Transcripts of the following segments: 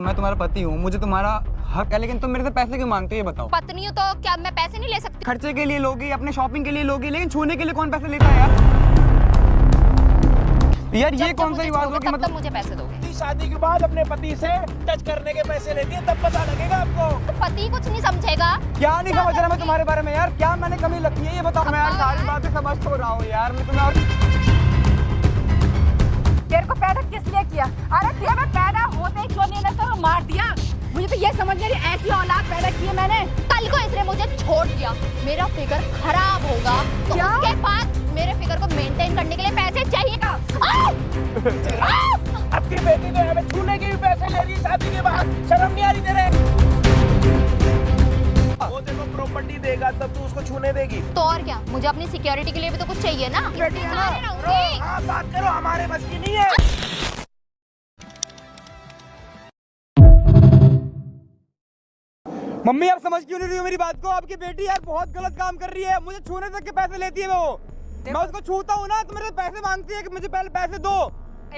मैं तुम्हारा पति हूँ, मुझे तुम्हारा हक है, लेकिन तुम मेरे से पैसे क्यों मांगते हो ये बताओ। पत्नी हो तो क्या मैं पैसे नहीं ले सकती? खर्चे के लिए लोगी, अपने शॉपिंग के लिए लोगी, लेकिन छूने के लिए कौन पैसे लेता है यार? यार ये कौन सा रिवाज हो कि मतलब मुझे पैसे दोगे? शादी के बाद अपने पति से टच करने के पैसे लेती है, तब पता लगेगा आपको। तो पति कुछ नहीं समझेगा? क्या नहीं समझ रहा मैं तुम्हारे बारे में यार? क्या मैंने कमी लगती है ये बताओ। मैं यार सारी बातें समझ तो रहा हूँ यार, मैं तुम्हें और तेरे को पैदा किस लिए किया? अरे तेरे में पैदा होते ही क्यों नहीं तो मार दिया? मुझे तो ये समझ नहीं ऐसी औलाद पैदा की है मैंने। कल को इसने मुझे छोड़ दिया, मेरा फिगर खराब होगा तो क्या? उसके बाद मेरे फिगर को मेंटेन करने के लिए पैसे चाहिएगा। आपकी बेटी तो हमें छूने के भी पैसे ले रही है शादी के बाद, शर्म नहीं आ रही तेरे? वो देखो प्रॉपर्टी देगा तब तू उसको छूने देगी। तो और क्या, मुझे अपनी सिक्योरिटी के लिए भी तो कुछ चाहिए ना। बेटी है ना? हाँ बात करो, हमारे बस की नहीं है। मम्मी आप समझ क्यों नहीं रही हो मेरी बात को? आपकी बेटी यार बहुत गलत काम कर रही है, मुझे छूने तक के पैसे लेती है वो। मैं उसको छूता हूँ ना तो मेरे पैसे मांगती है कि मुझे पहले पैसे दो,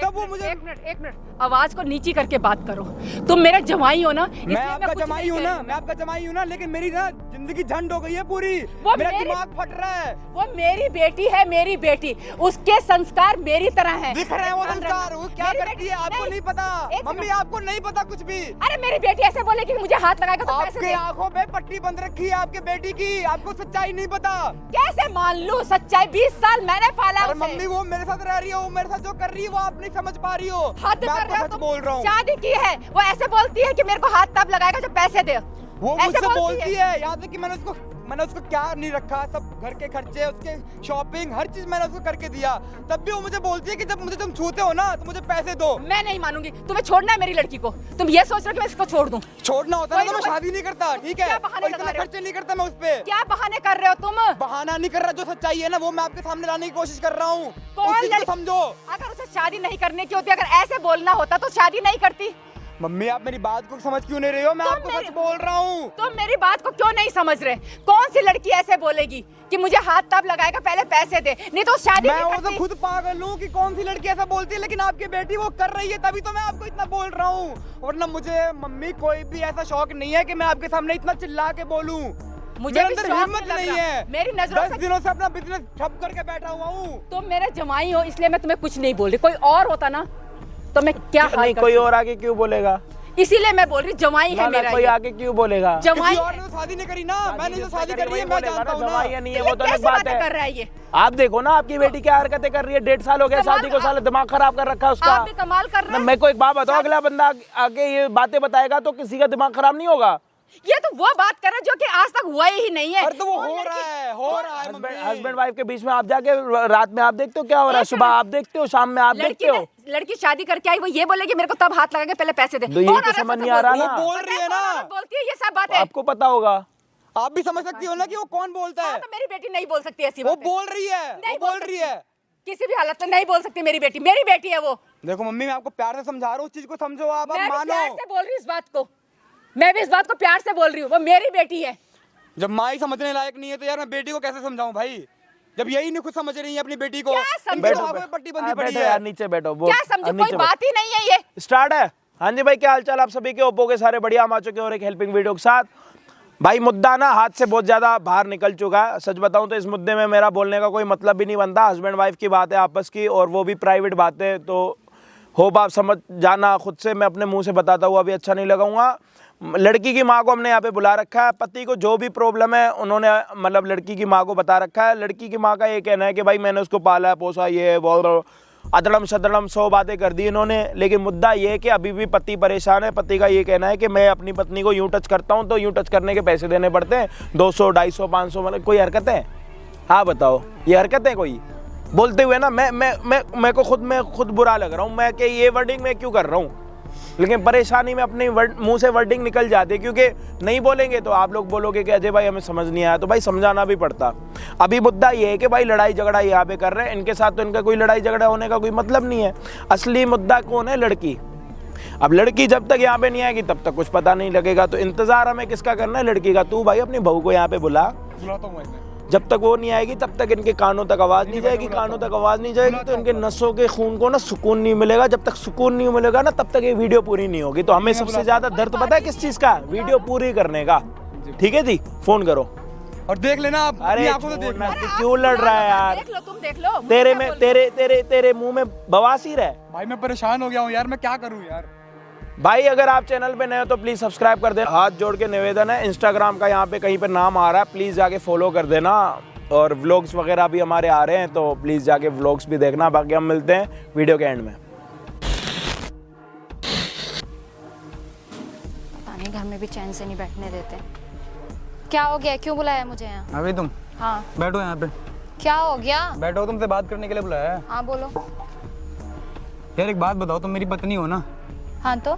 तब वो मुझे। एक मिनट आवाज को नीची करके बात करो। तुम मेरा जमाई हो ना? मैं आपका जमाई हूँ ना, मैं आपका जमाई हूँ ना, लेकिन मेरी ना जिंदगी झंड हो गई है पूरी। वो मेरा दिमाग फट रहा है। वो मेरी बेटी है, मेरी बेटी, उसके संस्कार मेरी तरह हैं। दिख रहे हैं वो संस्कार, वो क्या करती है आपको नहीं पता? मम्मी आपको नहीं पता कुछ भी। अरे मेरी बेटी ऐसे बोले कि मुझे हाथ लगाएगा तो पैसे आपके दे। आंखों में पट्टी बंद रखी है आपके बेटी की, आपको सच्चाई नहीं पता। कैसे मान लूं सच्चाई? 20 साल मैंने पाला अरे उसे। मम्मी वो मेरे साथ रह रही है, वो मेरे साथ जो कर रही है वो आप नहीं समझ पा रही हो। हद मैं कर आपको रहे हो सच तुम। बोल रहा हूँ। शादी की है, वो ऐसे बोलती है कि मेरे को हाथ तब लगाएगा जब पैसे दे। वो ऐसे मुझसे बोलती है, याद है कि मैंने उसको क्या नहीं रखा, सब घर के खर्चे, उसके शॉपिंग, हर चीज मैंने उसको करके दिया। तब भी वो मुझे बोलती है कि जब मुझे तुम छूते हो ना तो मुझे पैसे दो। मैं नहीं मानूंगी, तुम्हें छोड़ना है मेरी लड़की को। तुम ये सोच रहे हो कि मैं इसको छोड़ दूं? छोड़ना होता है ना तो मैं शादी नहीं करता, ठीक है? क्या बहाने और लगा इतना रहे हो? खर्चे नहीं करता मैं उस पे। क्या बहाने कर रहे हो तुम? बहाना नहीं कर रहा, जो सच्चाई है ना वो मैं आपके सामने लाने की कोशिश कर रहा हूँ। कौन उस चीज को लड़की? समझो। अगर उसे शादी नहीं करने की होती, अगर ऐसे बोलना होता तो शादी नहीं करती। मम्मी आप मेरी बात को समझ क्यों नहीं रही हो? मैं आपको सच बोल रहा हूँ। तुम मेरी बात को क्यों नहीं समझ रहे? कौन सी लड़की ऐसे बोलेगी कि मुझे हाथ तब लगाएगा पहले पैसे दे, नहीं तो शादी मैं नहीं वो तो करती। खुद पागल हूँ कि कौन सी लड़की ऐसा बोलती है, लेकिन आपकी बेटी वो कर रही है तभी तो मैं आपको इतना बोल रहा हूँ। वरना मुझे मम्मी कोई भी ऐसा शौक नहीं है कि मैं आपके सामने इतना चिल्ला के बोलूँ। मुझे मेरे भी अंदर शौक हिम्मत नहीं नहीं लग रहा। है। मेरी नजरों 10 दिनों से अपना बिजनेस ठप करके बैठा हुआ हूँ। तुम मेरे जमाई हो इसलिए मैं तुम्हें कुछ नहीं बोल रही। कोई और होता ना तो मैं क्या हाल नहीं, करती। कोई और आगे क्यों बोलेगा? इसीलिए मैं बोल रही जमाई है मेरा। कोई ये। आगे क्यों बोलेगा? जमाई किसी और ने तो शादी नहीं करी ना, मैंने जो शादी करी है मैं जानता हूँ जमाई ना। नहीं है वो तो अलग कैसी बात बातें है। कर रहा है ये? आप देखो ना आपकी बेटी क्या हरकतें कर रही है। 1.5 साल हो गया कमाल शादी को, का- साला दिमाग खराब कर रखा है उसका। आप भी कमाल कर रहे हैं। मेरे को एक बात बताओ, अगला बंदा आगे ये बातें बताएगा तो किसी का दिमाग खराब नहीं होगा? ये तो वो बात कर रहे हैं जो कि आज तक हुआ ही नहीं है। अरे तो वो और हो लड़की- रहा है हस्बैंड वाइफ के बीच में आप जाके रात में आप देखते हो क्या हो रहा है, सुबह आप देखते हो, शाम में आप देखते हो। लड़की शादी करके आई, वो ये बोलेगी मेरे को तब हाथ लगा के पहले पैसे दे। तो ये कौन तो औरत समझ ऐसा नहीं आ रहा बोलती ना। वो बोल रही है ना। कौन औरत बोलती है ये सब बातें? आपको पता होगा। आप भी समझ सकती हो ना कि वो कौन बोलता हाँ, है। तो मेरी बेटी नहीं बोल सकती ऐसी वो बातें। बोल रही है, नहीं वो बोल रही है। किसी भी हालत में नहीं बोल सकती मेरी बेटी। मेरी बेटी है वो। देखो मम्मी मैं आपको प्यार से समझा रहा हूँ, उस चीज को समझो आप मैं भी मानो। प्यार से बोल रही हूँ इस बात को। मैं भी इस बात को प्यार से बोल रही हूँ। वो मेरी बेटी है। जब माँ ही समझने लायक नहीं है तो यार मैं बेटी को कैसे समझाऊं भाई? जब यही नहीं खुद समझ रही है अपनी बेटी को। क्या समझो? इनकी तो आंखों में पट्टी बंधी पड़ी बैठो है। यार, नीचे बैठो। क्या समझो? कोई बात ही नहीं है ये। स्टार्ट है। हाँ जी भाई, क्या हालचाल आप सभी के? ओप्पो के सारे बढ़िया हम आ चुके हैं और एक हेल्पिंग वीडियो के साथ। भाई मुद्दा ना हाथ से बहुत ज्यादा बाहर निकल चुका है। सच बताऊं तो इस मुद्दे में मेरा बोलने का कोई मतलब भी नहीं बनता। हस्बैंड वाइफ की बात है आपस की, और वो भी प्राइवेट बात है, तो होप आप समझ जाना खुद से। मैं अपने मुंह से बताता हुआ अभी अच्छा नहीं लगाऊंगा। लड़की की माँ को हमने यहाँ पे बुला रखा है। पति को जो भी प्रॉब्लम है उन्होंने मतलब लड़की की माँ को बता रखा है। लड़की की माँ का ये कहना है कि भाई मैंने उसको पाला है, पोसा, ये वो अदड़म शदड़म 100 बातें कर दी इन्होंने। लेकिन मुद्दा ये है कि अभी भी पति परेशान है। पति का ये कहना है कि मैं अपनी पत्नी को यूं टच करता हूं तो यूं टच करने के पैसे देने पड़ते हैं, 200, 250, 500। मतलब कोई हरकत है? हाँ बताओ, ये हरकत है कोई? बोलते हुए ना मैं खुद बुरा लग रहा हूँ मैं कि ये वर्डिंग मैं क्यों कर रहा हूँ। लेकिन परेशानी में अपने मुंह से वर्डिंग निकल जाती है, क्योंकि नहीं बोलेंगे तो आप लोग बोलोगे कि अजय भाई हमें समझ नहीं आया। तो भाई समझाना भी पड़ता। अभी मुद्दा ये है कि भाई लड़ाई झगड़ा यहाँ पे कर रहे हैं, इनके साथ तो इनका कोई लड़ाई झगड़ा होने का कोई मतलब नहीं है। असली मुद्दा कौन है? लड़की। अब लड़की जब तक यहाँ पे नहीं आएगी तब तक कुछ पता नहीं लगेगा। तो इंतजार हमें किसका करना है? लड़की का। तू भाई अपनी बहू को यहाँ पे बुला, जब तक वो नहीं आएगी तब तक इनके कानों तक आवाज़ नहीं जाएगी, कानों तक आवाज़ नहीं जाएगी तो इनके नसों के खून को ना सुकून नहीं मिलेगा। जब तक सुकून नहीं मिलेगा ना तब तक ये वीडियो पूरी नहीं होगी। तो हमें सबसे ज़्यादा दर्द पता है किस चीज़ का? वीडियो पूरी करने का। ठीक है जी, फ़ोन करो और देख लेना आप। अरे आपको तो देखना छोड़ना, तू क्यों लड़ रहा है यार? देख लो, तुम देख लो। तेरे में तेरे मुंह में बवासीर है भाई। मैं परेशान हो गया हूँ यार, मैं क्या करूँ यार। भाई। अगर आप चैनल पे नए हो तो प्लीज सब्सक्राइब कर देना। हाथ जोड़ के निवेदन है, इंस्टाग्राम का यहाँ पे कहीं पे नाम आ रहा है, प्लीज जाके फॉलो कर देना। और व्लॉग्स वगैरह भी हमारे आ रहे हैं तो प्लीज जाके व्लॉग्स भी देखना। बाकी हम मिलते हैं वीडियो के एंड में। पता नहीं घर में भी चैन से नहीं बैठने देते। क्या हो गया? क्यों बुलाया मुझे यहाँ? अभी तुम हाँ बैठो यहाँ पे। क्या हो गया? बैठो, तुमसे बात करने के लिए बुलाया है। हाँ बोलो। यार एक बात बताओ, तुम मेरी पत्नी हो ना? हाँ तो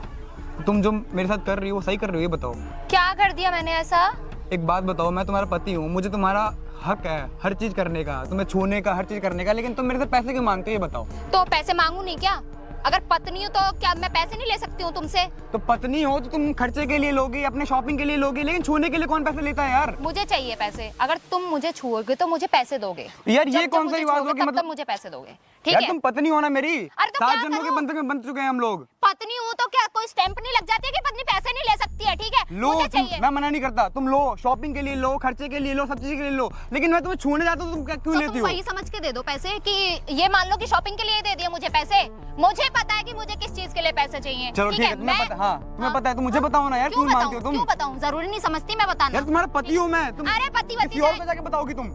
तुम जो मेरे साथ कर रही हो वो सही कर रही हो, ये बताओ। क्या कर दिया मैंने ऐसा? एक बात बताओ, मैं तुम्हारा पति हूँ, मुझे तुम्हारा हक है हर चीज करने का, तुम्हें छूने का, हर चीज करने का, लेकिन तुम मेरे से पैसे क्यों मांगते हो ये बताओ। तो पैसे मांगू नहीं क्या? अगर पत्नी हो तो क्या मैं पैसे नहीं ले सकती हूँ तुमसे? तो पत्नी हो तो तुम खर्चे के लिए लोगी, अपने शॉपिंग के लिए लोगी, लेकिन छूने के लिए कौन पैसे लेता है यार? मुझे चाहिए पैसे। अगर तुम मुझे छुओगे तो मुझे पैसे दोगे। यार ये जब कौन मुझे सी बात छुओगे होगी? तब मतलब मुझे पैसे दोगे, ठीक यार है? तुम पत्नी हो ना मेरी। अरे तो 7 क्या जन्मों के करूं? बंधन में बंध चुके हैं हम लोग। पत्नी हूँ तो क्या कोई स्टैंप नहीं लग जाती है कि पत्नी पैसे नहीं ले सकती है? ठीक है, लो मुझे तुम, चाहिए। मैं मना नहीं करता, तुम लो, शॉपिंग के लिए लो, खर्चे के लिए लो, सब चीज के लिए लो, लेकिन मैं तुम्हें छूने जाता हूँ तुम क्या क्यों तो लेती तुम हो? वही समझ के दे दो पैसे कि ये मान लो कि शॉपिंग के लिए दे दिए मुझे पैसे। मुझे पता है कि मुझे किस चीज के लिए पैसे चाहिए। चलो ठीक है, तुम्हें पता, हाँ तुम्हें पता है तो मुझे बताओ ना यार, क्यों मांगती हो तुम? क्यों बताऊं? जरूरी नहीं समझती मैं बताना। यार तुम्हारा पति हूँ मैं, तुम अरे पति किसी और को जाके बताओगी तुम?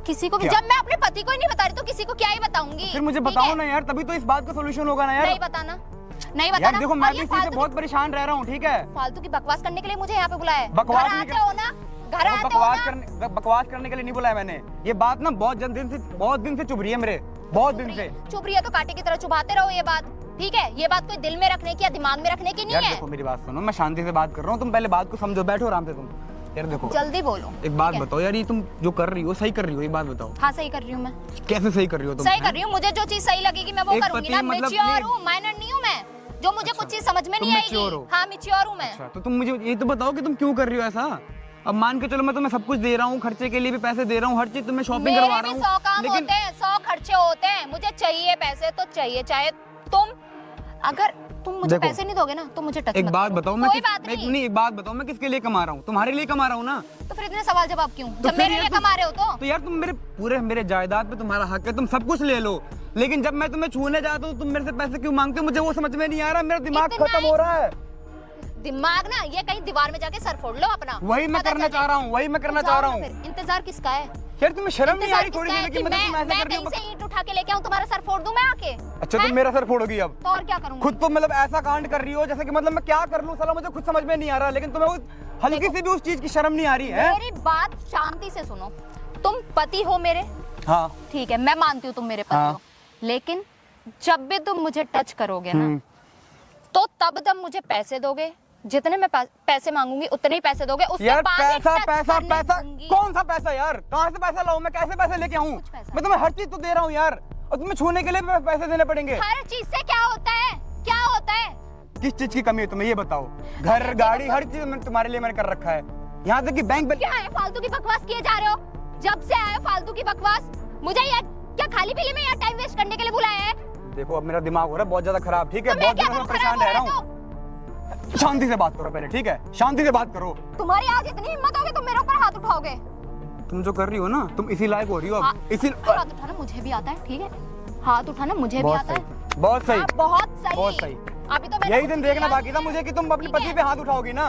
किसी को भी? क्या? जब मैं अपने पति को ही नहीं बता रही तो किसी को क्या ही बताऊंगी? फिर मुझे ठीक बताओ है? ना यार, तभी तो इस बात का सोल्यूशन होगा ना यार। नहीं बताना, नहीं यार बताना। देखो, मैं और भी ये इस चीज से फालतू बहुत परेशान रह रहा हूँ, ठीक है? फालतू की बकवास करने के लिए मुझे यहाँ पे बुलाया है। बकवास घर नहीं आते कर- हो ना, घर आते हो ना। बकवास करने के लिए नहीं बुलाया मैंने। ये बात ना बहुत दिन से चुभ रही है मेरे, बहुत दिन से। चुप रही है तो कांटे की तरह चुभाते रहो ये बात, ठीक है? ये बात कोई दिल में रखने की या दिमाग में रखने की नहीं यार है। देखो मेरी बात सुनो, मैं शांति से बात कर रहा हूँ, तुम पहले बात को समझो, बैठो आराम से तुम। यार देखो जल्दी बोलो। एक बात ठीक है? बताओ यार, ये तुम जो कर रही हो सही कर रही हो, ये बात बताओ। हाँ सही कर रही हूँ मैं। कैसे सही कर रही हो तुम? सही कर रही हूँ, मुझे जो चीज सही लगेगी मैं वो एक करूंगी पति ना। मतलब मैच्योर नहीं- हूँ, माइनर नहीं हूँ मैं, जो मुझे कुछ चीज समझ में तुम नहीं mature आएगी। हो? हाँ मैच्योर हूँ मैं। अच्छा, तो तुम मुझे ये तो बताओ कि तुम क्यों कर रही हो ऐसा? अब मान के चलो मैं तुम्हें सब कुछ दे रहा हूँ, खर्चे के लिए भी पैसे दे रहा हूँ, हर चीज तुम्हें शॉपिंग मेरे करवा भी रहा 100 हूँ, काम लेकिन होते हैं, 100 खर्चे होते हैं। मुझे चाहिए पैसे तो चाहिए, चाहे तुम अगर तुम मुझे देखो, पैसे नहीं दोगे ना तो मुझे टच एक मत बात करो। बताओ, मैं कोई बात नहीं। एक बात बताओ, मैं किसके लिए कमा रहा हूँ? तुम्हारे लिए कमा रहा हूँ ना? तो फिर इतने सवाल जवाब क्यों? तो जब फिर मेरे यार लिए तुम- कमा रहे हो तो यार तुम मेरे जायदाद पे तुम्हारा हक है, तुम सब कुछ ले लो, लेकिन जब मैं तुम्हें छूने जाता हूँ तुम मेरे से पैसे क्यों मांगते हो? मुझे वो समझ में नहीं आ रहा, मेरा दिमाग इतना खत्म हो रहा है। दिमाग ना ये कहीं दीवार में जाके सर फोड़ लो अपना। वही मैं पता करना चले। चाह रहा हूँ, वही मैं करना तो चाह जाओ रहा ना हूँ। फिर। इंतजार किसका है? यार तुम्हें शर्म नहीं आ रही थोड़ी इंतजार देर की? किसका है मतलब कि तुम ऐसा कर रही मैं हो? कहीं से ईंट उठा के लेके आऊं तुम्हारा सर फोड़ दूं मैं आके? अच्छा हैं? तुम मेरा सर फोड़ोगी अब? तो और क्या करूंगी? खुद तो मतलब ऐसा कांड कर रही हो जैसे कि मतलब मैं क्या कर लूं साला, मुझे खुद समझ में नहीं आ रहा, लेकिन तुम्हें वो हल्की सी भी उस चीज की शर्म नहीं आ रही है? मेरी बात शांति से सुनो। तुम पति हो मेरे, हाँ ठीक है, मैं मानती हूँ तुम मेरे पति हाँ। हो, लेकिन जब भी तुम मुझे टच करोगे ना तो तब मुझे पैसे दोगे। जितने मैं पैसे मांगूंगी उतने ही पैसे दोगे। उसके यार बाद ही पैसा touch पैसा करने पैसा दूंगी। कौन सा पैसा यार? कहाँ से पैसा लाऊं मैं? कैसे पैसे लेके आऊं? कुछ पैसा मैं तुम्हें हर चीज तो दे रहा हूँ यार, और तुम्हें छूने के लिए पैसे देने पड़ेंगे? हर चीज से क्या होता है? क्या होता है? किस चीज की कमी है तुम्हें ये बताओ? घर गाड़ी हर चीज मैंने तुम्हारे लिए मैंने कर रखा है, यहाँ तक कि बैंक क्या है फालतू की बकवास किए जा रहे हो? जब से आए हो फालतू की बकवास। मुझे यार क्या खाली पीली में यार टाइम वेस्ट करने के लिए बुलाया है? देखो अब मेरा दिमाग हो रहा है बहुत ज्यादा खराब, ठीक है? तो मैं बहुत क्या दिनों से करूं? परेशान खराब रह रहा हो रहा है हूँ। शांति से बात करो पहले, ठीक है? शांति से बात करो। तुम्हारी आज इतनी हिम्मत होगी तुम मेरे ऊपर हाथ उठाओगे? तुम जो कर रही हो ना, तुम इसी लायक हो रही हो हाँ, अब। इसी हाथ उठाना मुझे भी आता है, ठीक है? हाथ उठाना मुझे भी बहुत आता है। सही, बहुत सही, हाँ, बहुत सही। बहुत सही। अभी तो मैंने यही कुछ दिन नहीं देखना किया। बाकी था मुझे कि तुम अपने ठीक पति है। पे हाथ उठाओगी ना,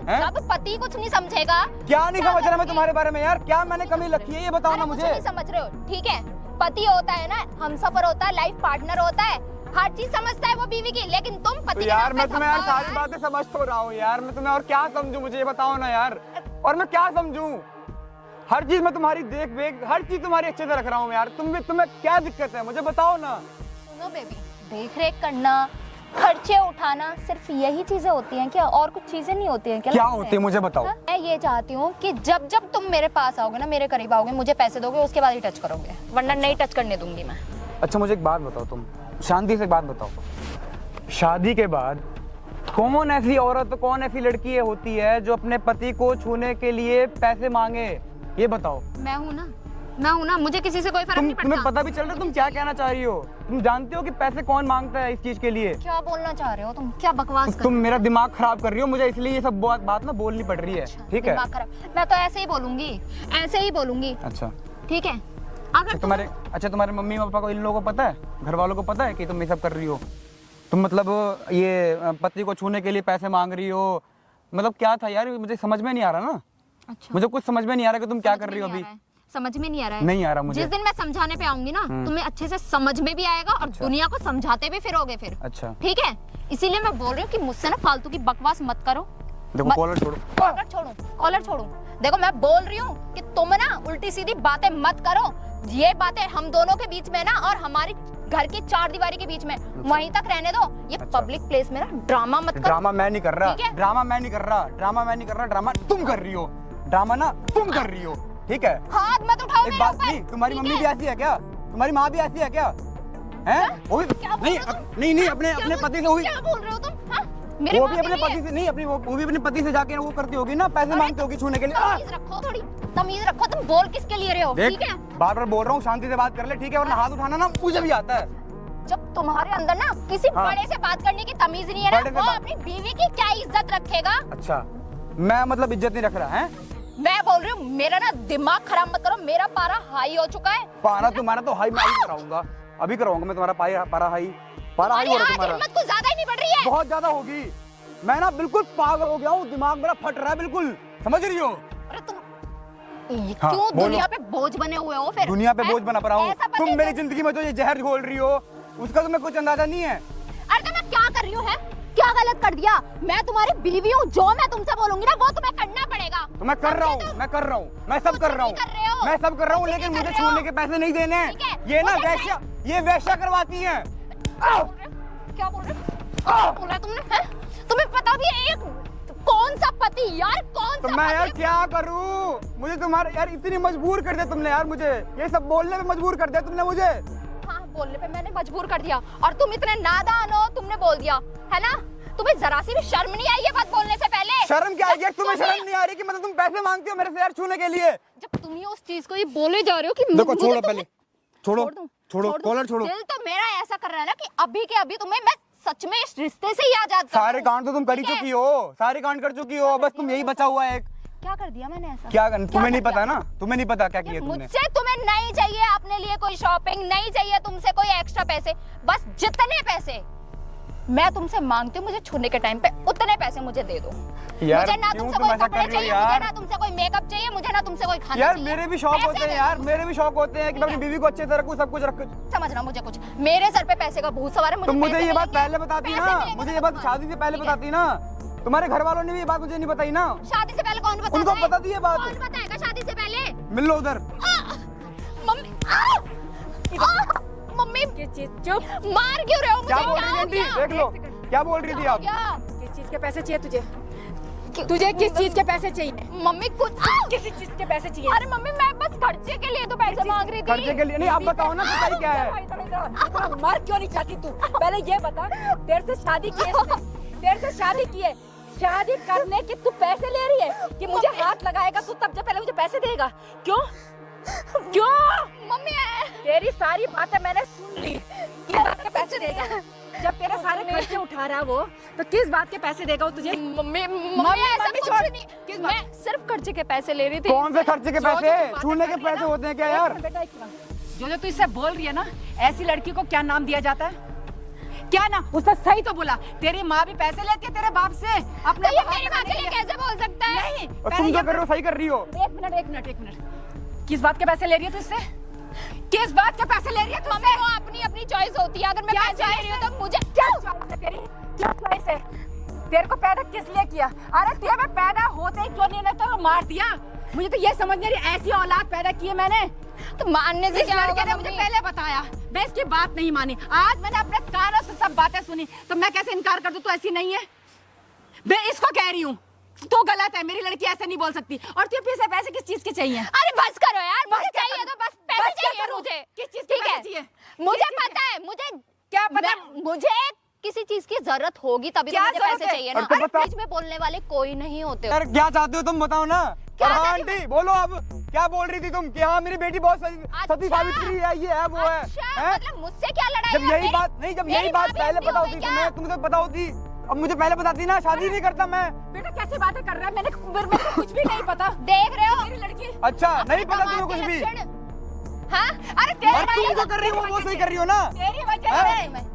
हैं? जब पति कुछ नहीं समझेगा। क्या नहीं समझ रहा मैं करूंगी? तुम्हारे बारे में यार? क्या मैंने कमी रखी है ये बताओ अरे ना कुछ मुझे। नहीं समझ रहे हो, ठीक है? पति होता है ना, हमसफर होता है, लाइफ पार्टनर होता है, हर चीज समझता है वो बीवी की, लेकिन तुम तो पति के यार नाम पे मैं तुम्हें यार धब्बा सारी है। बातें समझ तो रहा हूँ यार, मैं तुम्हें और क्या समझूं? मुझे ये बताओ ना यार, और मैं क्या समझूं? हर चीज मैं तुम्हारी देख हर चीज तुम्हारी अच्छे से रख रहा हूँ यार, तुम्हें क्या दिक्कत है मुझे बताओ ना। सुनो बेबी, देख रेख करना, खर्चे उठाना, सिर्फ यही चीजें होती हैं क्या? और कुछ चीजें नहीं होती हैं क्या? क्या लगता होती है मुझे बताओ। मैं ये चाहती हूँ कि जब जब तुम मेरे पास आओगे ना, मेरे करीब आओगे, मुझे पैसे दोगे, उसके बाद ही टच करोगे, वरना नहीं टच करने दूंगी मैं। अच्छा मुझे एक बात बताओ, तुम शांति से एक बात बताओ, शादी के बाद कौन ऐसी औरत, कौन ऐसी लड़की होती है जो अपने पति को छूने के लिए पैसे मांगे? ये बताओ। मैं हूँ ना, मुझे किसी से कोई फर्क नहीं तुम्हें पड़ता। पता भी चल रहा है तुम क्या कहना चाह रही हो? तुम जानते हो कि पैसे कौन मांगता है इस चीज के लिए? क्या बोलना चाह रहे हो तुम? क्या बकवास कर तुम मेरा दिमाग खराब कर रही हो, मुझे इसलिए ये सब बात ना बोलनी पड़ रही है। ठीक है, दिमाग खराब? मैं तो ऐसे ही बोलूंगी। अच्छा ठीक है। अगर तुम्हारे मम्मी पापा को, इन लोगों को पता है, घर वालों को पता है कि तुम ये सब कर रही हो? तुम मतलब ये पति को छूने के लिए पैसे मांग रही हो? मतलब क्या था यार, मुझे समझ में नहीं आ रहा ना। अच्छा, मुझे कुछ समझ में नहीं आ रहा कि तुम क्या कर रही हो अभी। समझ में नहीं आ रहा है? नहीं आ रहा मुझे। जिस दिन मैं समझाने पे आऊंगी ना, तुम्हें अच्छे से समझ में भी आएगा और दुनिया को समझाते भी फिरोगे फिर। अच्छा ठीक है, इसीलिए मैं बोल रही हूँ कि मुझसे ना फालतू की बकवास मत करो। देखो, कॉलर छोड़ो। कॉलर छोड़ो। देखो मैं बोल रही हूँ कि तुम ना उल्टी सीधी बातें मत करो। ये बातें हम दोनों के बीच में ना, और हमारी घर की चार दीवारी के बीच में, वहीं तक रहने दो। ये पब्लिक प्लेस में ना ड्रामा मत करो। ड्रामा मैं नहीं कर रहा, ठीक है? ड्रामा मैं नहीं कर रहा, ड्रामा तुम कर रही हो। ड्रामा ना तुम कर रही हो, ठीक है? हाथ मत उठाओ एक मेरे बात ऊपर। नहीं, तुम्हारी ठीक मम्मी है? भी ऐसी है क्या? तुम्हारी माँ भी ऐसी है क्या? हैं? वो भी क्या बोल रहे हो तुम? नहीं अपने पति से, वो भी क्या बोल रहे हो तुम? हाँ? मेरे वो माँ भी के अपने लिए? पति से नहीं, अपनी वो भी अपने पति से जाके वो करती होगी ना, पैसे मांगती होगी छूने के लिए। तमीज रखो, थोड़ी तमीज रखो। तुम बोल किसके लिए रहे हो? देख, ठीक है, बार बार बोल रहा हूँ, शांति से बात कर ले, ठीक है? वरना हाथ उठाना ना मुझे भी आता है। जब तुम्हारे अंदर ना किसी हाँ। बड़े से बात करने की तमीज नहीं है बड़े ना, से वो बात- अपनी बीवी की क्या इज्जत रखेगा? अच्छा, मैं मतलब इज्जत नहीं रख रहा है? मैं बोल रही हूँ, मेरा ना दिमाग खराब मत करो। मेरा पारा हाई हो चुका है। पारा तुम्हारा तो हाई, मैं अभी कराऊंगा, अभी कराऊंगा मैं तुम्हारा पारा हाई हो रहा है तुम्हारा। हिम्मत कुछ ज्यादा ही नहीं बढ़ रही है। बहुत ज्यादा होगी। मैं ना बिल्कुल पागल हो गया हूँ, दिमाग मेरा फट रहा है बिल्कुल, समझ रही हो? अरे तुम हाँ, क्यों बोलो। दुनिया पे बोझ बने हुए हो फिर? दुनिया पे बोझ बना पड़ा हूँ। ऐसा पति तुम मेरी से- जिंदगी में जो ये जहर घोल रही हो, उसका तुम्हें कुछ अंदाजा नहीं है। अरे तो मैं क्या कर रही हूँ? है क्या गलत कर दिया? मैं तुम्हारी बीवी हूँ, जो मैं तुमसे बोलूंगी ना वो तुम्हें करना पड़ेगा। तो मैं कर रहा हूँ, मैं सब कर रहा हूँ, मैं सब कर रहा हूँ, लेकिन मुझे छूने के पैसे नहीं देने। ठीक है, ये ना मुझे वैश्या, ये वैश्या करवाती है। क्या बोल रहे हो? क्या बोला तुमने? हैं? तुम्हें पता भी है एक कौन सा पति यार, कौन तो सा मैं पति? यार क्या करूँ? मुझे तुम्हारे यार इतनी मजबूर कर दिया तुमने यार, मुझे ये सब बोलने में मजबूर कर दिया तुमने मुझे। हाँ, बोलने पे मैंने मजबूर कर दिया और तुम इतने नादान हो, तुमने बोल दिया है ना? तुम्हें जरा सी भी शर्म नहीं आई ये बात बोलने से पहले? शर्म क्या आई? तुम्हें शर्म नहीं आ रही कि मतलब तुम पैसे मांगती हो मेरे से यार छूने के लिए? जब तुम ही उस चीज को ये बोले जा रहे हो कि देखो, मुझे छोड़ो तुम्हें- पहले, छोड़ो दूं? छोड़ो, कॉलर छोड़ो। दिल तो मेरा ऐसा कर रहा है ना कि अभी के अभी तुम्हें मैं सच में इस रिश्ते से ही आजाद कर सारे दूं। कांड तो तुम कर ही ठीक है? चुकी हो, सारे कांड कर चुकी हो, बस तुम यही बचा हुआ है एक। क्या कर दिया मैंने ऐसा? क्या तुम्हें नहीं कर पता दिया? ना, तुम्हें नहीं पता क्या किया तुमने। मुझसे तुम्हें नहीं चाहिए अपने लिए कोई शॉपिंग, नहीं चाहिए तुमसे कोई एक्स्ट्रा पैसे। बस जितने पैसे मैं तुमसे मांगती हूँ मुझे छूने के टाइम पे, उतने पैसे मुझे दे दो। यार मुझे ना क्यों तुमसे तुम कोई ऐसा कपड़े कर रही हो चाहिए, मुझे यार? ना तुमसे कोई मेकअप चाहिए, मुझे ना तुमसे कोई खाना यार चाहिए। मेरे भी शौक पैसे होते हैं दे यार, दो। मेरे भी शौक होते हैं कि मैं अपनी बीवी को अच्छे से रखूं, सब कुछ रखूं। समझना मुझे कुछ, मेरे सर पे पैसे का भूत सवार है। तुम मुझे पैसे ये बात मिलेंगे, पहले बताती पैसे ना, मिलेंगे मुझे तो ये बात तुम- शादी से पहले ठीक है। बताती ना। तुम्हारे घर वालों ने भी ये बात मुझे नहीं बताई ना। शादी से पहले कौन बताता उनको है? पता थी ये बात। कौन बताएगा शादी से पहले? मिल लो उधर। मम्मी मम्मी किस चीज? चुप। मार क्यों रहे हो मुझे? क्या बोल रही थी आंटी? देख लो क्या बोल रही थी आप। क्या किस चीज के पैसे चाहिए तुझे? तुझे किस चीज के पैसे चाहिए? मम्मी कुछ किसी चीज के पैसे चाहिए? अरे मम्मी मैं बस खर्चे के लिए तो पैसे मांग रही थी। खर्चे के लिए नहीं, आप बताओ ना सच्चाई क्या है। इतना मर क्यों नहीं चाहती तू? पहले ये बता, देर से शादी की है इसने, देर से शादी की है, शादी करने के तू पैसे ले रही है कि मुझे हाथ लगाएगा तू तब जब पहले मुझे पैसे देगा? क्यों? क्यों? मम्मी तेरी सारी बातें मैंने सुन ली। किस बात के पैसे देगा? जब तेरे सारे खर्चे उठा रहा है वो, तो किस बात के पैसे देगा वो तुझे? मम्मी मम्मी, ऐसा मम्मी कुछ छोड़। नहीं। किस बात? मैं सिर्फ खर्चे के पैसे ले रही थी। कौन से खर्चे के जो पैसे? तू बातें छूने कर के रही है पैसे ना, होते हैं क्या एक यार? मिनट बेटा, एक मिनट। जो तू इससे बोल रही है ना, ऐसी लड़की को क्या नाम दिया जाता है? क्या ना? उसने सही तो बोला, तेरी माँ भी पैसे लेती है तेरे बाप से अपने तो ये बाहर मेरी माँ के लिए कैसे बोल सकता है? नहीं, और पहले तुम जो ये कर रहे हो सही कर रही हो। एक मिनट। किस बात के पैसे ले रही है तू इससे? किस बात के पैसे ले रही है तू मम्मी इससे? वो अपनी अपनी चॉइस होती है। अगर मैं क्या पैसे ले रही हूँ तो मुझे क्या चॉइस है तेरी? क्या चॉइस है? तेरे को पैदा किस लिए किया? अरे तेरे में पैदा होते ही क्यों नहीं तो मार दिया? मुझे तो ये समझ नहीं रही, ऐसी औलाद पैदा की है मैंने। तो मानने से इस क्या लड़के होगा ने मुझे मम्मी? पहले बताया, मैं इसकी बात नहीं मानी। आज मैंने अपने कानों से सब बातें सुनी, तो मैं कैसे इनकार कर दूं? तू ऐसी नहीं है। मैं इसको कह रही हूँ, तू गलत है, मेरी लड़की ऐसे नहीं बोल सकती। और तुझे फिर से पैसे किस चीज के चाहिए? अरे बस करो यार, मुझे बस क्या चाहिए करूं? तो बस पैसे बस क्या चाहिए करूं? मुझे। किस चीज के ठीक पैसे है? चाहिए? मुझे किस चीज पता है, मुझे क्या पता? मुझे किसी चीज की जरूरत होगी तभी तो क्या मुझे जरूरत पैसे है? चाहिए ना। और तो अरे बताओ। बीच में बोलने वाले कोई नहीं होते। यार क्या चाहते हो तुम बताओ ना, क्या और हाँ कर रही आंटी बोलो अब, क्या बोल रही थी तुम कि हाँ मेरी बेटी बहुत सती सावित्री है, ये है वो है, अच्छा, हैं? मतलब मुझसे क्या लड़ाई जब है यही मेरी? बात नहीं, जब मेरी यही बात माँ भी पहले अंधी पता हो होती गई तो क्या? मैं तुम्हें तो पता होती, अब मुझे पहले बताती ना, शादी नहीं करता मैं। बेटा कैसे बातें कर रहा है, मेरे को कुछ भी नहीं पता। देख रहे हो मेरी लड़की अच्छा नहीं पता दामाद तुम्हें के कुछ भी, लक्षण। हाँ अरे और तेरी तुम जो वजह कर रही हो वो सही कर रही हो ना। तेरी वजह हैं? से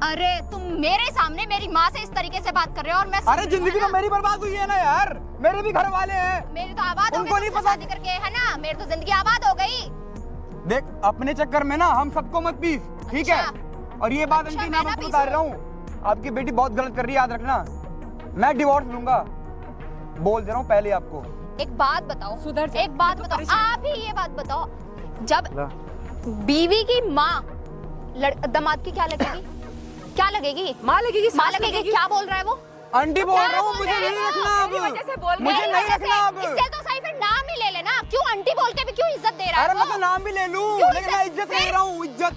अरे तुम मेरे सामने मेरी माँ से इस तरीके से बात कर रहे हो और मैं सुन अरे रही हूँ, जिंदगी है तो ना? मेरी बर्बाद हुई है ना यार, मेरे भी घर वाले हैं। मेरी तो आबाद हो उनको गई नहीं तुमसे पता। शादी करके, है ना? मेरी तो जिंदगी आबाद हो गई। देख अपने चक्कर में ना हम सबको मत पीस, ठीक है? अच्छा। और ये बात अच्छा, आंटी मैं मैं ना आपको बता पीसूं। रहा हूँ, आपकी बेटी बहुत गलत कर रही है, याद रखना। मैं डिवोर्स लूंगा, बोल दे रहा हूँ पहले आपको। एक बात बताओ, सुधर जा, एक बात तू बताओ, परेशान- आप ही ये बात बताओ, जब बीवी की माँ दामाद की क्या लगेगी? क्या लगेगी? माँ लगेगी, माँ सास लगेगी। क्या बोल रहा है वो? आंटी बोल क्या रहा हूँ, बोल मुझे रहे नहीं हो? रखना तेरी वजह से बोल अब, रहे मुझे हैं। नहीं वजह रखना से- अब। इससे तो सही फिर नाम ही ले लेना। क्यों आंटी बोल के भी क्यों इज्जत दे रहा है अरे मैं वो? तो नाम भी ले लूं, क्यों लेकिन इज्जत- मैं इज्जत ले रहा हूँ, इज्जत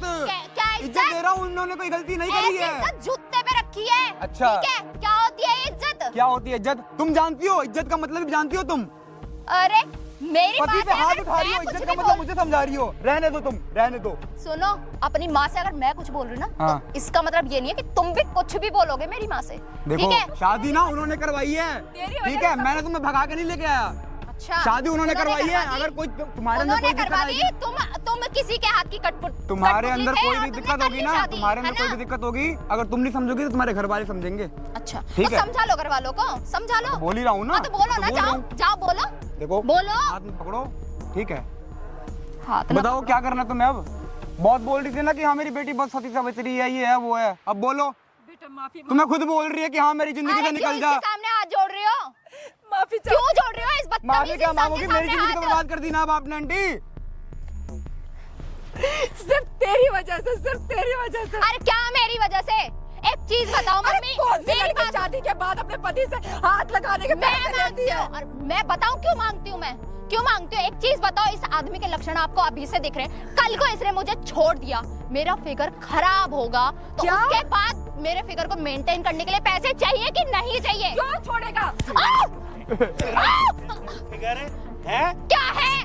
क्या इज्जत दे रहा हूँ, उन्होंने कोई गलती नहीं करी ऐसी है। इज्जत जूते पे रखी है। अच्छा। ठीक है, क्या होती है ये इज्जत? क्या होती है इज्जत? तुम जानती हो इज्जत का मतलब भी जानती हो तुम? अरे मेरी पति माँ पे से हाथ अगर उठा रही हो, मैं कुछ इज्जत भी का मतलब मुझे समझा रही हो। रहने दो तुम, रहने दो। सुनो, अपनी माँ से अगर मैं कुछ बोल रही हूँ ना, हाँ। तो इसका मतलब ये नहीं है कि तुम भी कुछ भी बोलोगे मेरी माँ से। देखो ठीक है? शादी ना उन्होंने करवाई है, तेरी वजह ठीक है? से मैंने तुम्हें भगा के नहीं लेके आया, अच्छा, शादी उन्होंने करवाई है। करवा दी? अगर कोई तुम्हारे अंदर उन्होंने कोई दिक्कत करवा दी, आएगी, तुम किसी के हाथ की कटपुट तुम्हारे कठपुतली अंदर थे कोई और भी तुमने दिक्कत कर होगी ली ना, शादी, तुम्हारे है अंदर कोई ना? भी दिक्कत होगी, अगर तुम नहीं समझोगी तो तुम्हारे घर वाले समझेंगे। अच्छा, ठीक तो है। समझा लो घर वालों को, समझा लो। तो बोल ही रहा हूँ ना, हाँ, तो बोलो तो ना, बोल रहा जाओ हूँ। जाओ बोलो। देखो बोलो। हाथ में पकड़ो, ठीक है? हाथ ना बताओ क्या करना तुम्हें अब? बहुत बोल रही थी ना कि हाँ मेरी बेटी बहुत सती सावित्री है, ये है वो है, अब बोलो। बेटा माफी तुम्हें खुद बोल रही है कि हाँ मेरी जिंदगी अरे से क्यों निकल जा। इसके सामने हाथ जोड़ रही हो? माफी क्यों जोड़ रही हो इस माफी बदतमीज क्या इंसान मांगोगी? के मेरी सामने जिंदगी तो हाथ? बर्बाद कर दी ना अब आपने आंटी। सिर्फ तेरी वजह से, सिर्फ तेरी वजह से। अरे क्या मेरी वजह से? एक चीज बताओ अरे मम्मी, कौन सी मेरी लड़की बात शादी के बाद अपने पति से हाथ लगाने के मैं पैसे लेती मांगती है? हूँ, और मैं बताऊं क्यों मांगती हूँ? मैं क्यों मांगती हूँ? एक चीज बताओ, इस आदमी के लक्षण आपको अभी से दिख रहे हैं, कल को इसने मुझे छोड़ दिया, मेरा फिगर खराब होगा, तो क्या? उसके बाद मेरे फिगर को मेंटेन करने के लिए पैसे चाहिए कि नहीं चाहिए? क्यों छोड़ेगा? फिगर है? क्या है?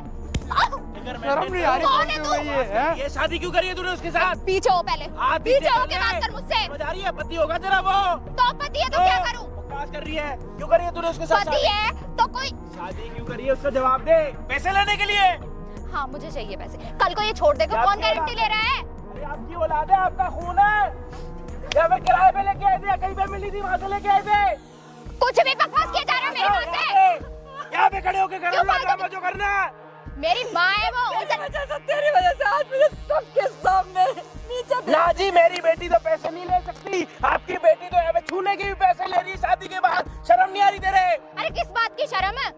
फिगर शर्म नहीं आ रही कौन है बोलते हुए ये, हैं? ये शादी क्यों करी है तूने उसके साथ? पीछे हो पहले, हाँ, पीछे हो के बात कर मुझसे। समझ आ रही है? पति होगा तेरा वो? तो पति है तो क्या करूं? बकवास कर रही है, क्यों करी है तूने उसके साथ पति शादी? है तो कोई, शादी क्यों करी है उसका जवाब दे, पैसे लेने के लिए। हाँ मुझे चाहिए पैसे, कल को ये छोड़ देगा, क्या कौन छोड़ा? गारंटी ले रहा है? अरे आपकी औलाद है, आपका खून है, या फिर किराए पे लेके आए थे या कहीं पे मिली थी वहां से लेके आए थे? कुछ भी बकवास किया जा रहा है मेरी माँ से। यहाँ पे खड़े होके कर क्यों रहा फालतू ड्रामा जो करना है। मेरी माँ है वो, तेरी उसे वजह से, तेरी वजह से आज मुझे सबके सामने नीचे दे- ना जी, मेरी बेटी तो पैसे नहीं ले सकती, आपकी बेटी तो यहाँ पे छूने के भी पैसे ले रही है शादी के बाद, शर्म नहीं आ रही तेरे? अरे किस बात की शर्म है?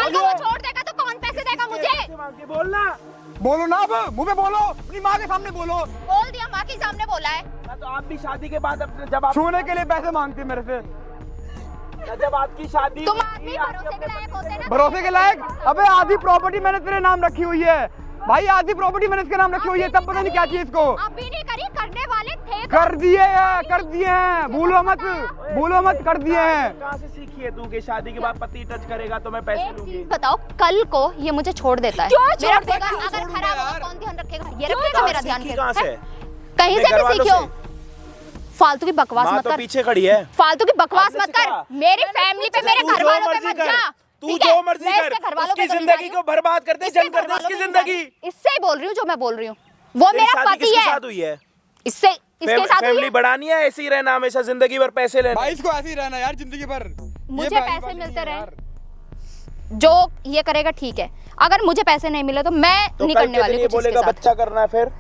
कल को वो छोड़ देगा तो कौन पैसे देगा मुझे? बोलना। बोलो ना अब, मुंह पे बोलो, अपनी माँ के सामने बोलो। बोल दिया, माँ के सामने बोला है। तो आप भी शादी के बाद अपने जब आप छूने के लिए पैसे मांगती है मेरे से, जब आपकी शादी तुम हुई, आदमी आपके भरोसे के अपने लायक होते ना। भरोसे के लायक? अबे आधी प्रॉपर्टी मैंने तेरे नाम रखी हुई है भाई, आधी प्रॉपर्टी मैंने इसके नाम रखी हुई है, तब पता नहीं क्या चीज को अभी नहीं करी, करने वाले थे तो। कर दिए हैं, कर दिए हैं, भूलो मत, भूलो मत, कर दिए हैं। कहाँ से सीखी है तू कि शादी के बाद पति टच करेगा तो मैं पैसे एक लूंगी? चीज बताओ, कल को ये मुझे छोड़ देता है, क्यों मेरा छोड़ देगा? फिगर क्यों अगर छोड़ूंगा खराब होगा यार? कौन ध्यान रखेगा? ये रखेगा मेरा ध्यान सीखी फिर, कहाँ हैं? से? कहीं से अपने भी घर वालों सीखियो। से? फालतू की बकवास माँ मत तो कर, पीछे खड़ी है। फालतू की बकवास आपने मत कर, सिखाया? मेरी फैमिली पे, मेरे तू घर जो वालों पे मर्जी मत कर, जा। तू ठीक है? जो मर्जी मैं कर, इसके घर वालों उसकी पे तो नहीं जिंदगी जा को बर्बाद कर दे, इसके जंग कर घर दे वालों उसकी पे नहीं जा जिंदगी। रही। इससे ही बोल रही हूँ जो मैं बोल रही हूँ, वो तेरी मेरा शादी पति किसके है। साथ हुई है? इससे इसके साथ हुई फैमिली है। बढ़ानी है, ऐसे ही रहना हमेशा जिंदगी भर पैसे लेने? भाई इसको ऐसे ही रहना यार जिंदगी भर, मुझे ये भाई पैसे बात नहीं मिलते है रहे, यार। जो ये करेगा ठीक है, अगर मुझे पैसे नहीं मिले तो मैं तो नहीं कल करने के वाली दिन ये कुछ इसके बोलेगा साथ। बच्चा करना है, फिर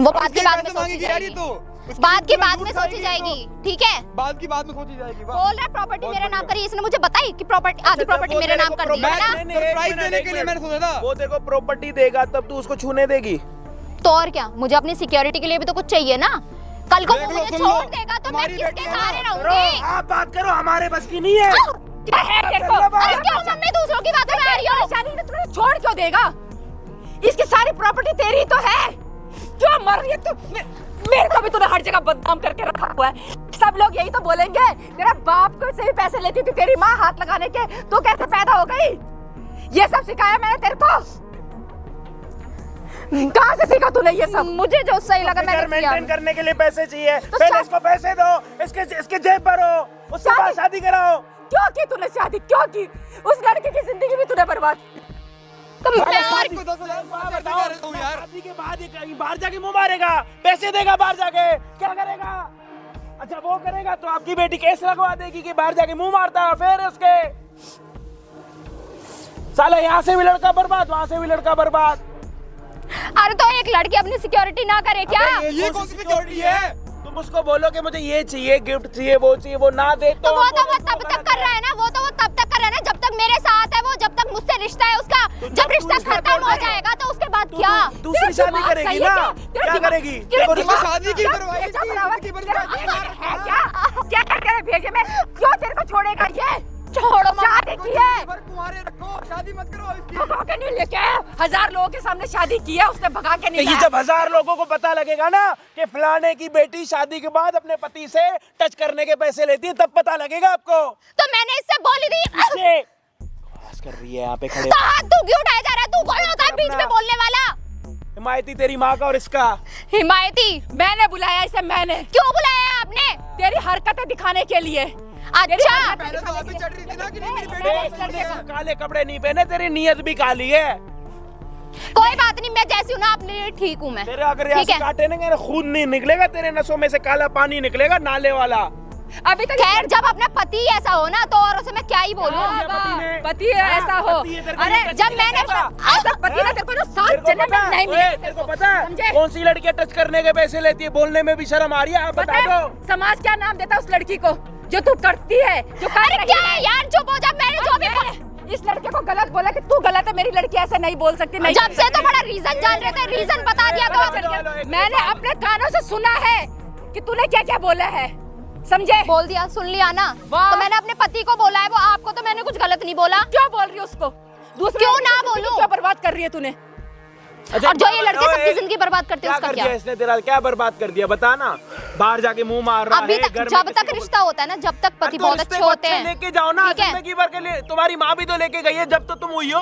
वो बात की उसके बाद में पैसे सोची मांगेगी यार ये जाएगी, तो, उसकी बात की जिंदगी बाद में में झूठ सोची खाएगी ये तो। जाएगी, ठीक है? बाद की बाद में सोची जाएगी। वाह। बोल रहा है प्रॉपर्टी बहुत मेरे नाम बढ़िया। करी, इसने मुझे बताई कि प्रॉपर्टी, आधी प्रॉपर्टी मेरे नाम कर दी है ना। सरप्राइज देने के लिए मैंने सोचा था। वो तेरे को प्रॉपर्टी देगा तब तू उसको छूने देगी? तो और क्या, मुझे अपनी सिक्योरिटी के लिए भी तो कुछ चाहिए ना। कल को देख वो लो, मुझे सुन लो, छोड़ देगा तो मैं तुम्हारी किसके बेटी है सहारे ना। रहूंगी? आप बात करो, हमारे बस की नहीं है। क्या है तेरे को? अरे क्यों मम्मी दूसरों की बातों में आ रही हो? शादी में तुझे छोड़ क्यों देगा? इसकी सारी प्रॉपर्टी तेरी तो है, क्यों मर रही है तू? मेरे को भी तूने हर जगह बदनाम करके रखा हुआ है। सब लोग यही तो बोलेंगे, तेरा बाप को से भी पैसे लेती थी तेरी माँ हाथ लगाने के, तू कैसे पैदा हो गई? ये सब सिखाया मैंने तेरे को? कहाँ से सीखा तूने ये सब? मुझे जो सही लगा मैंने किया। मेंटेन करने के लिए पैसे चाहिए, पहले इसको पैसे दो, इसके जेब भरो, उसके बाद शादी कराओ। क्यों की तूने शादी, क्यों की? उस लड़के की जिंदगी भी तूने बर्बाद। तो मैं और को 10,000 बताओ, देता हूँ यार। शादी के बाद ये कहीं बाहर जाके मुंह मारेगा, पैसे देगा बाहर जाके, क्या करेगा? अच्छा वो करेगा तो आपकी बेटी केस लगवा देगी कि बाहर जाके मुंह मारता है, फिर उसके साला यहाँ से भी लड़का बर्बाद, वहाँ से भी लड़का बर्बाद। अरे तो एक लड़की अपनी सिक्योरिटी ना करे क्या? ये कौन सी सिक्योरिटी है? तुम उसको बोलो कि मुझे ये चाहिए, गिफ्ट चाहिए, वो ना दे तो वो तब तक कर रहा है ना, वो तब तक कर रहा है ना जब तक मेरे साथ है वो, जब तक मुझसे रिश्ता है उसका। जब रिश्ता खत्म हो जाएगा तो उसके बाद क्या? दूसरी शादी करेगी ना? क्या करेगी? शादी की करवाई क्या करके भेजे मैं? क्यों तेरे को छोड़ेगा ये? छोड़ो शादी की है, तुम्हारे रखो, शादी मत करो इसकी। भगा के नहीं लेके आया। 1000 लोगों के सामने शादी की है उसने, भगा के नहीं ये लाया। जब 1000 लोगों को पता लगेगा ना कि फलाने की बेटी शादी के बाद अपने पति से टच करने के पैसे लेती है, तब पता लगेगा आपको। तो मैंने इससे बोली थी। बकवास कर रही है यहाँ पे खड़े। तो हाथ तू क्यों उठाया जा रहा है? तू कौन होता है बीच में बोलने वाला? हिमायती तेरी माँ का और इसका। हिमायती मैंने बुलाया इसे, मैंने। क्यों बुलाया आपने? तेरी हरकतें दिखाने के लिए। अच्छा पहले तो आप ही चढ़ रही थी ना कि नहीं मेरी बेटी तूने काले कपड़े नहीं पहने, तेरी नीयत भी काली है। कोई बात नहीं, मैं जैसी हूँ ना अपने लिए ठीक हूँ मैं। तेरे अगर यहाँ से काटे ना खून नहीं निकलेगा, तेरे नसों में से काला पानी निकलेगा, नाले वाला। अभी तक खैर जब अपना पति ऐसा हो ना तो और उसे मैं क्या ही बोलूं। पति ऐसा हो। अरे जब मैंने ऐसा पति ना तेरे को ना 7 जन्म में नहीं मिलेगा। तेरे को पता है कौन सी लड़की टच करने के पैसे लेती है? बोलने में भी शर्म आ रही है, आप बता दो। समाज क्या नाम देता है उस लड़की को जो तू करती है, जो कर अरे रही क्या है? है यार, चुप हो जा। मैंने जो भी बोला, इस लड़के को गलत बोला कि तू गलत है, मेरी लड़की ऐसा नहीं बोल सकती। नहीं जब से तो बड़ा रीजन जान रहे थे, रीजन बता दिया तो मैंने अपने कानों से सुना है कि तूने क्या क्या बोला है, समझे? बोल दिया, सुन लिया ना। वाह। तो मैंने अपने पति को बोला है, वो आपको तो मैंने कुछ गलत नहीं बोला। क्यों बोल रही है उसको? दूसरे क्यों लड़के ना की जिंदगी बोलूं? क्यों बर्बाद कर रही है तूने? और जो ये लड़के सबकी जिंदगी बर्बाद करते हैं उसका कर क्या? दिया इसने तेरा? क्या बर्बाद कर दिया बता ना। बाहर जाके मुंह मार रहा अभी है, तक घर में जब किसी तक को रिश्ता होता है ना, जब तक पति तो बहुत रिश्ते अच्छे को होते हैं, लेके जाओ ना ठीक है? जिंदगी भर के लिए। तुम्हारी माँ भी तो लेके गई है जब तो तुम हुई हो।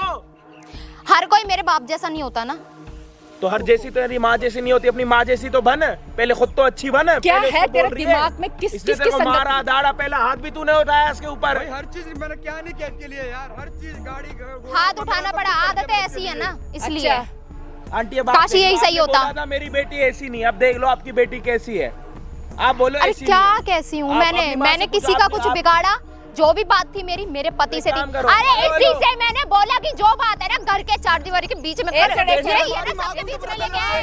हर कोई मेरे बाप जैसा नहीं होता ना। तो हर जैसी तो तेरी माँ जैसी नहीं होती, अपनी माँ जैसी तो बन। पहले खुद तो अच्छी बन। क्या पहले है उसको तेरे बोल रही दिमाग में किस इसने चीज तेरे की को मारा संगत? दाड़ा, पहला हाथ भी तूने उठाया इसके ऊपर। भाई हर चीज मैंने क्या नहीं किया इसके लिए यार, हर चीज गाड़ी हाथ उठाना पड़ा, आदत ऐसी है ना इसलिए। अच्छा। आंटी अब काश यही सही होता। था मेरी बेटी ऐसी नहीं, अब देख लो आपकी बेटी कैसी है। आप बोलो अरे ऐसी क्या नहीं है। कैसी हूँ आप मैंने? अपनी माँ मैंने से पूछो, किसी का आप- कुछ आप- बिगाड़ा? जो भी बात थी मेरी मेरे पति से थी। काम करो। अरे इसी बोलो। से मैंने बोला कि जो बात है ना घर के चार दीवारी के बीच में एक कर सेकंड, यही एक है सेकंड। ना, सबके बीच में लेके आए।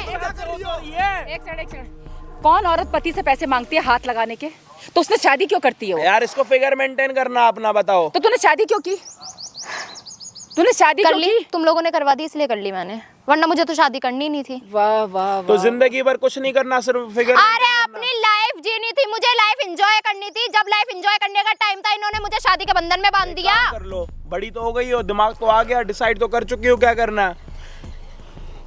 एक सेकंड। कौन औरत पति से पैसे मांगती है हाथ लगाने के? तो उसने शादी क्यों करती है वो? यार इसको फिगर मेंटेन करना अपना बताओ। तो तूने शादी क्यों की? तूने शादी कर क्यों ली, की? तुम लोगों ने करवा दी इसलिए कर ली मैंने, वरना मुझे तो शादी करनी नहीं थी। वाह वाह तो जिंदगी भर कुछ नहीं करना, सिर्फ फिगर। अरे अपनी लाइफ जीनी थी, मुझे लाइफ एंजॉय करनी थी। जब लाइफ एंजॉय करने का टाइम था इन्होंने मुझे शादी के बंधन में बांध दिया। कर लो, बड़ी तो हो गई हो, दिमाग तो आ गया, डिसाइड तो कर चुकी हो क्या करना है।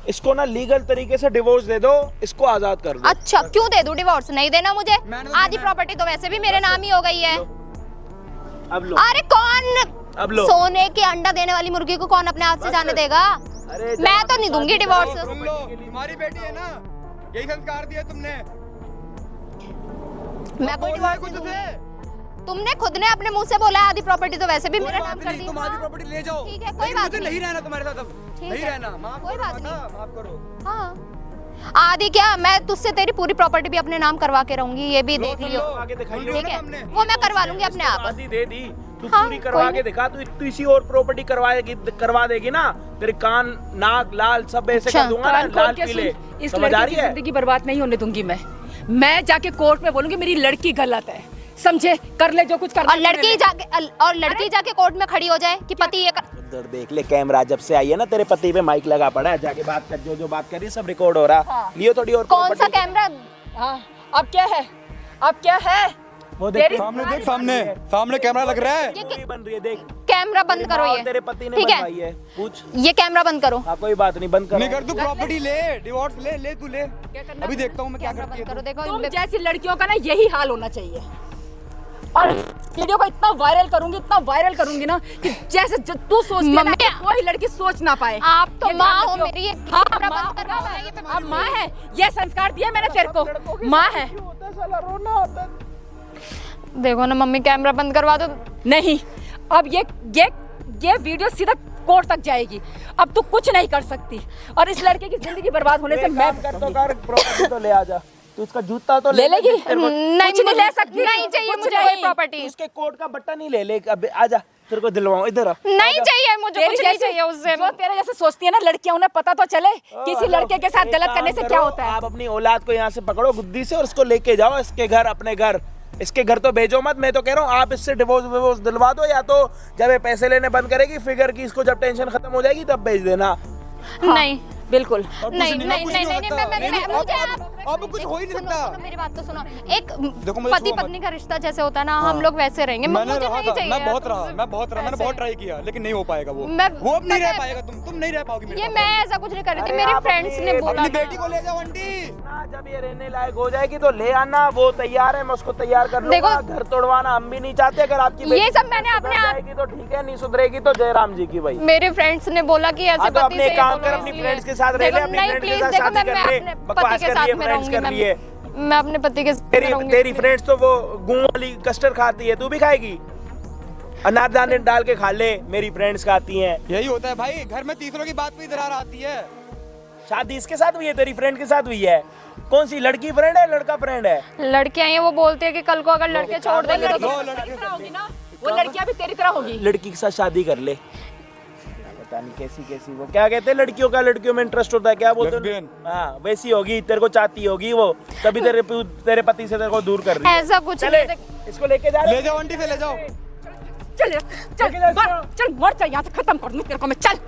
इसको ना लीगल तरीके से डिवोर्स दे दो, इसको आजाद कर दो। अच्छा क्यों दे दूं डिवोर्स? नहीं देना मुझे। मैंने तो आधी देना है। प्रॉपर्टी तो वैसे भी मेरे नाम ही हो गई है। अब लो, अरे कौन अब लो। सोने के अंडा देने वाली मुर्गी को कौन अपने हाथ से जाने देगा? अरे मैं तो नहीं दूंगी डिवोर्स। सुन लो, तुम्हारी बेटी है ना, यही संस्कार दिया तुमने। मैं कोई बोलना है डिवोर्स कुछ नहीं से? दूंगी। तुमने खुद ने अपने मुंह से बोला है आधी प्रॉपर्टी तो वैसे भी कोई मेरे बात नाम कर नहीं, दी। तुम आधी प्रॉपर्टी ले जाओ। ठीक है, कोई लेकिन बात मुझे नहीं। नहीं रहना तुम्हारे साथ अब। ठीक नहीं है, रहना, माफ कोई करो बात माता, नहीं। माफ करो। हाँ आधी क्या, मैं तुझसे तेरी पूरी प्रॉपर्टी भी अपने नाम करवा के रहूंगी, ये भी देख सुन लियो। लो, आगे दिखाइए। सुन लो ठीक ना है, हमने। वो मैं करवा लूंगी अपने आप। आधी दे दी, तू हाँ, पूरी करवा कोई के दिखा। तू इसी और प्रॉपर्टी करवा देगी ना, तेरे कान नाक लाल सब ऐसे अच्छा, कर दूंगा ना, कान खोल लाल के पीले। सुन, इस समझ आ लड़की रही की है? जिंदगी बर्बाद नहीं होने दूंगी मैं जाके कोर्ट में बोलूंगी मेरी लड़की गलत है, समझे? कर ले जो कुछ करना और लड़की जाके कोर्ट में खड़ी हो जाए कि पति ये कर। उधर देख ले, कैमरा जब से आई है ना तेरे पति पे माइक लगा पड़ा है, जाके बात कर, जो बात कर रही है सब रिकॉर्ड हो रहा। हाँ। लियो थोड़ी और कौन सा property। कैमरा? हाँ, अब क्या है? अब क्या है? वो देख तेरी- सामने देख, सामने सामने कैमरा लग रहा है। मूवी बन रही है, देख। कैमरा बंद करो और ये, तेरे पति ने ठीक है? बनवाई है, पूछ। ये कैमरा बंद करो। हाँ कोई बात नहीं, बंद नहीं करो। कर, तू प्रॉपर्टी ले, डिवोर्स ले, ले तू ले, अभी देखता हूँ मैं क्या कैमरा करती बंद है करो। तू। देखो तुम जैसी लड़कियों का ना यही हाल होना चाहिए। और वीडियो को इतना वायरल करूंगी ना कि जैसे तू सोचती है ना मम्मी, कि कोई लड़की सोच ना पाए। आप तो ये माँ ध्यान हो रखियो। मेरी, ये हाँ, कैमरा माँ बंद करवाओ, है, ये पे अब माँ है, ये संस्कार दिया मैंने तेरे को, माँ है। देखो ना मम्मी, कैमरा बंद करवा दो। नहीं, अब ये वीडियो सीधा कोर्ट तक जाएगी। अब तू कुछ नहीं कर सकती और इस लड़के की जिंदगी बर्बाद होने से मैं कर तो कर, प्रॉपर्टी तो ले आ जा। तू इसका जूता तो ले लेगी? नहीं कुछ नहीं ले सकती, नहीं चाहिए कुछ मुझे नहीं। कोई प्रॉपर्टी, उसके कोट का बटन ही ले ले, अब आजा तेरे को दिलवाऊं, इधर आ। नहीं चाहिए मुझे, तेरी कुछ नहीं जैसी- चाहिए उससे। जो तेरे जैसे सोचती है ना लड़कियां, उन्हें पता तो चले किसी लड़के के साथ गलत करने से क्या होता है। आप अपनी औलाद को यहाँ से पकड़ो गुद्दी से और इसको लेके जाओ इसके घर, अपने घर। इसके घर तो भेजो मत, मैं तो कह रहा हूँ आप इससे डिवोर्स दिलवा दो, या तो जब ये पैसे लेने बंद करेगी फिगर की, इसको जब टेंशन खत्म हो जाएगी तब भेज देना। नहीं बिल्कुल। अब कुछ नहीं ना, नहीं कुछ नहीं हो नहीं सकता। मैं नहीं, मुझे अब कुछ हो ही नहीं सुनो, सकता। सुनो, मेरी बात तो सुनो। एक देखो, मुझे पति छुआ मत। पत्नी का रिश्ता जैसे होता है ना, हम लोग वैसे रहेंगे। मैंने मुझे रहा नहीं था, चाहिए मैं यार बहुत रहा, तुमसे मैंने बहुत पैसे। ट्राई किया, लेकिन नहीं हो पाएगा वो। मैं- वो अब नहीं पता रह है- पाएगा, तुम नहीं रह पाओगी मेरे ये साथ। मैं ऐसा कुछ नहीं कर रही थी, अरे मेरी आप फ्रेंड्स अपनी- ने बोला अपनी था। बेटी को ले जाओ आंटी। ना, जब ये रहने लायक हो जाएगी तो ले आना, वो तैयार है, मैं उसको तैयार कर लूंगा। देखो- घर तोड़वाना हम भी नहीं चाहते। अगर आपकी ये बेटी सब मैंने अपने आप- जाएगी तो ठीक है, नहीं सुधरेगी तो जयराम जी की भाई। मेरे फ्रेंड्स ने बोला कि ऐसे हाँ, तो पति अपने से काम बोलो कर, अपनी इसलिए। फ्रेंड्स के साथ रह ले, देखो, अपनी नहीं, फ्रेंड्स के प्लीज साथ देखो, शादी मैं कर ले, अपने बकवास पति के कर साथ लिए, में फ्रेंड्स रहूंगी, कर लिए। मैं अपने पति के साथ रहूंगी। तेरी फ्रेंड्स तो वो गुड़ वाली कस्टर्ड खाती है, तू भी खाएगी? अनारदाने डाल के खा ले, मेरी फ्रेंड्स खाती हैं। यही होता है भाई, घर में तीसरों की बात पे दरार आती है। शादी इसके साथ हुई है, तेरी फ्रेंड के साथ हुई है? कौन सी, लड़की फ्रेंड है लड़का फ्रेंड है? लड़कियां हैं, वो बोलते हैं कि कल को अगर लड़के छोड़ देंगे तो दो तेरी लड़के तरह होगी ना, वो लड़कियां भी तेरी तरह होगी। लड़की के साथ शादी कर ले। पता नहीं कैसी वो क्या कहते हैं, लड़कियों का लड़कियों में इंटरेस्ट होता है, क्या बोलते हैं? Lesbian। हाँ वैसी होगी, तेरे को चाहती होगी वो, तभी तेरे पति से तेरे को दूर कर रही है। ऐसा कुछ चले, नहीं। इसको लेके जा ले जाओ आंटी से, ले जाओ। चल चल मर, चल यहाँ से, खत्म कर दूं तेरे को मैं, चल।